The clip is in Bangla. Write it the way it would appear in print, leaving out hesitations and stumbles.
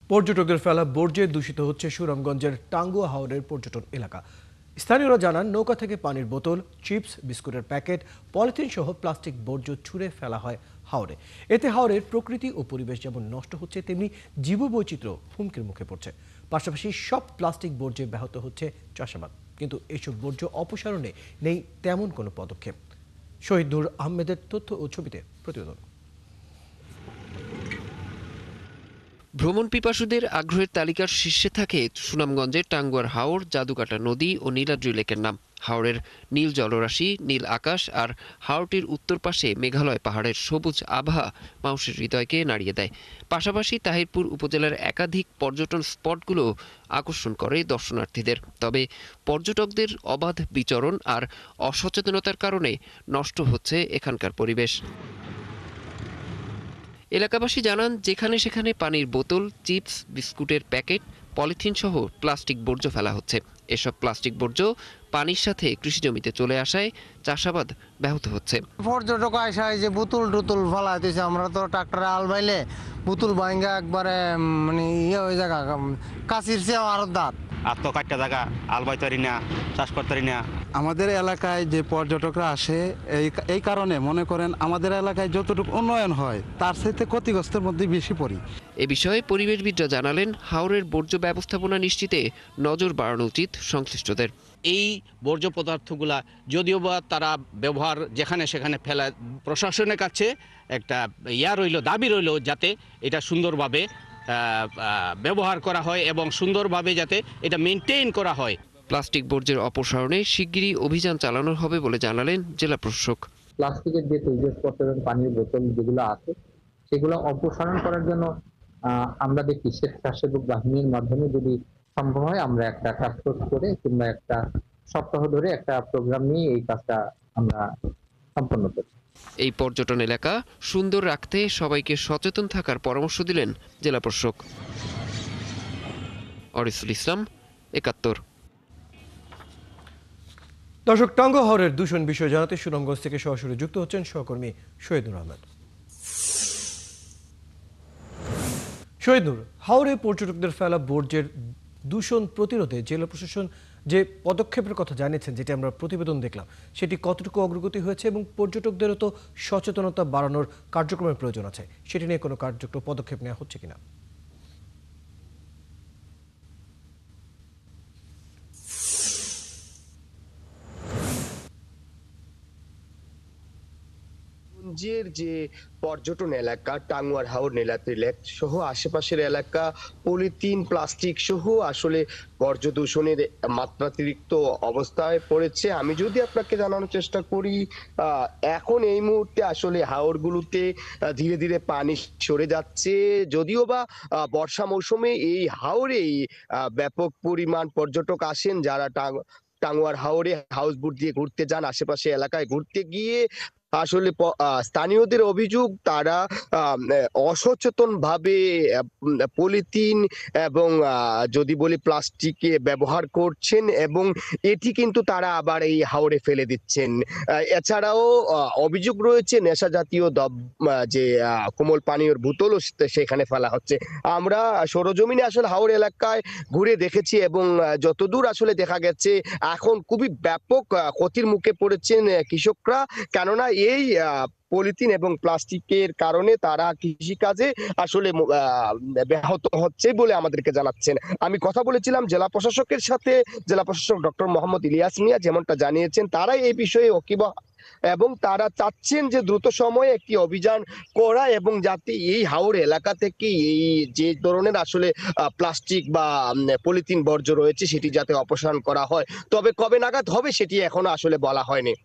পর্যটকদের ফেলা বর্জ্যে দূষিত হচ্ছে সুনামগঞ্জের টাঙ্গুয়া হাওরের পর্যটন এলাকা। স্থানীয়রা জানান, নৌকা থেকে পানির বোতল, চিপস, বিস্কুটের প্যাকেট, পলিথিন সহ প্লাস্টিক বর্জ্য ছুঁড়ে ফেলা হয় হাওরে। এতে হাওরের প্রকৃতি ও পরিবেশ যেমন নষ্ট হচ্ছে, তেমনি জীববৈচিত্র্য হুমকির মুখে পড়ছে। পাশাপাশি সব প্লাস্টিক বর্জ্যে ব্যাহত হচ্ছে চাষাবাদ, কিন্তু এইসব বর্জ্য অপসারণে নেই তেমন কোনো পদক্ষেপ। শহীদ নূর আহমেদের তথ্য ও ছবিতে প্রতিবেদন। ভ্রমণ পিপাসুদের আগ্রহের তালিকার শীর্ষে থাকে সুনামগঞ্জের টাঙ্গুয়ার হাওর, জাদুকাটা নদী ও নীলাদ্রি লেকের নাম। হাওরের নীল জলরাশি, নীল আকাশ আর হাওরটির উত্তর পাশে মেঘালয় পাহাড়ের সবুজ আভা মানুষের হৃদয়কে নাড়িয়ে দেয়। পাশাপাশি তাহিরপুর উপজেলার একাধিক পর্যটন স্পটগুলো আকর্ষণ করে দর্শনার্থীদের। তবে পর্যটকদের অবাধ বিচরণ আর অসচেতনতার কারণে নষ্ট হচ্ছে এখানকার পরিবেশ। এলাকাবাসী জানান, যেখানে সেখানে পানির বোতল, চিপস, বিস্কুটের প্যাকেট, পলিথিন সহ প্লাস্টিক বর্জ্য ফেলা হচ্ছে। এসব প্লাস্টিক বর্জ্য পানির সাথে কৃষিজমিতে চলে আসায় চাষাবাদ ব্যাহত হচ্ছে। পর্যটক আসায় যে বোতল টুতুল ফেলাইতেছে, আমরা তো ট্রাক্টরে আল বাইলে বোতল ভাঙ্গা একবারে মানে ইয়ে হয়ে জায়গা কাশির চেয়েও আরো দাঁত আর তো কাটটা জায়গা আলবাই তরি না, চাষ করতে না। আমাদের এলাকায় যে পর্যটকরা আসে এই কারণে মনে করেন আমাদের এলাকায় যতটুকু উন্নয়ন হয় তার সাথে ক্ষতিগ্রস্তের মধ্যে বেশি পড়ি। এ বিষয়ে পরিবেশবিদরা জানালেন, হাওরের বর্জ্য ব্যবস্থাপনা নিশ্চিতে নজর বাড়ানো উচিত সংশ্লিষ্টদের। এই বর্জ্য পদার্থগুলা যদিও বা তারা ব্যবহার যেখানে সেখানে ফেলা, প্রশাসনের কাছে একটা দাবি রইল যাতে এটা সুন্দরভাবে ব্যবহার করা হয় এবং সুন্দরভাবে যাতে এটা মেনটেইন করা হয়। প্লাস্টিক বর্জ্যের অপসারণে শিগগিরই অভিযান চালানো হবে বলে জানালেন জেলা প্রশাসক। প্লাস্টিকের যে তৈজসপত্র এবং পানির বোতল যেগুলো আছে সেগুলো অপসারণ করার জন্য আমরা দেখি স্বেচ্ছাসেবক বাহিনীর মাধ্যমে যদি সম্ভব হয় আমরা একটা টাস্ক ফোর্স করে কিংবা একটা সপ্তাহ ধরে একটা প্রোগ্রাম নিয়ে এই কাজটা আমরা সম্পন্ন করি। এই পর্যটন এলাকা সুন্দর রাখতে সবাইকে সচেতন থাকার পরামর্শ দিলেন জেলা প্রশাসক। অরিসুল ইসলাম, ৭১। দর্শক, টাঙ্গুয়া হাওরের দূষণ বিষয়ে জানাতে সুনামগঞ্জ থেকে সরাসরি যুক্ত হচ্ছেন সহকর্মী শহীদ নূর আহমেদ। শহীদ নূর, হাওরে পর্যটকদের ফেলা বর্জ্যের দূষণ প্রতিরোধে জেলা প্রশাসন যে পদক্ষেপের কথা জানিয়েছেন, যেটি আমরা প্রতিবেদন দেখলাম, সেটি কতটুকু অগ্রগতি হয়েছে এবং পর্যটকদেরও তো সচেতনতা বাড়ানোর কার্যক্রমের প্রয়োজন আছে, সেটি নিয়ে কোনো কার্যক্রম পদক্ষেপ নেওয়া হচ্ছে কিনা? যে পর্যটন এলাকা টাঙ্গুয়ার হাওর, নীলাদ্রি লেক সহ আশেপাশের এলাকা পলিথিন, প্লাস্টিক সহ আসলে বর্জ্য দূষণের মাত্রাতিরিক্ত অবস্থায় পড়েছে। আমি যদি আপনাকে জানানোর চেষ্টা করি, এখন এই মুহূর্তে আসলে হাওরগুলোতে ধীরে ধীরে পানি সরে যাচ্ছে। যদিও বা বর্ষা মৌসুমে এই হাওরেই ব্যাপক পরিমাণ পর্যটক আসেন, যারা টাঙ্গুয়ার হাওরে হাউসবোট দিয়ে ঘুরতে যান, আশেপাশে এলাকায় ঘুরতে গিয়ে আসলে স্থানীয়দের অভিযোগ তারা অসচেতন ভাবে পলিথিন এবং যদি বলি প্লাস্টিকে ব্যবহার করছেন এবং এটি কিন্তু তারা আবার এই হাওরে ফেলে দিচ্ছেন। এছাড়াও অভিযোগ রয়েছে নেশা জাতীয় যে কোমল পানীয়র বোতলও সেখানে ফেলা হচ্ছে। আমরা সরজমিনে আসলে হাওর এলাকায় ঘুরে দেখেছি এবং যতদূর আসলে দেখা গেছে এখন খুবই ব্যাপক ক্ষতির মুখে পড়েছেন কৃষকরা, কেননা এই পলিথিন এবং প্লাস্টিকের কারণে তারা কৃষিকাজে আসলে ব্যাহত হচ্ছে বলে আমাদেরকে জানাচ্ছেন। আমি কথা বলেছিলাম জেলা প্রশাসকের সাথে, জেলা প্রশাসক ডক্টর মোহাম্মদ ইলিয়াস মিয়া যেমনটা জানিয়েছেন, তারাই এই বিষয়ে ওয়াকিবহাল এবং তারা চাচ্ছেন যে দ্রুত সময়ে একটি অভিযান করা এবং যাতে এই হাওর এলাকা থেকে এই যে ধরনের আসলে প্লাস্টিক বা পলিথিন বর্জ্য রয়েছে সেটি যাতে অপসারণ করা হয়। তবে কবে নাগাদ হবে সেটি এখনো আসলে বলা হয়নি।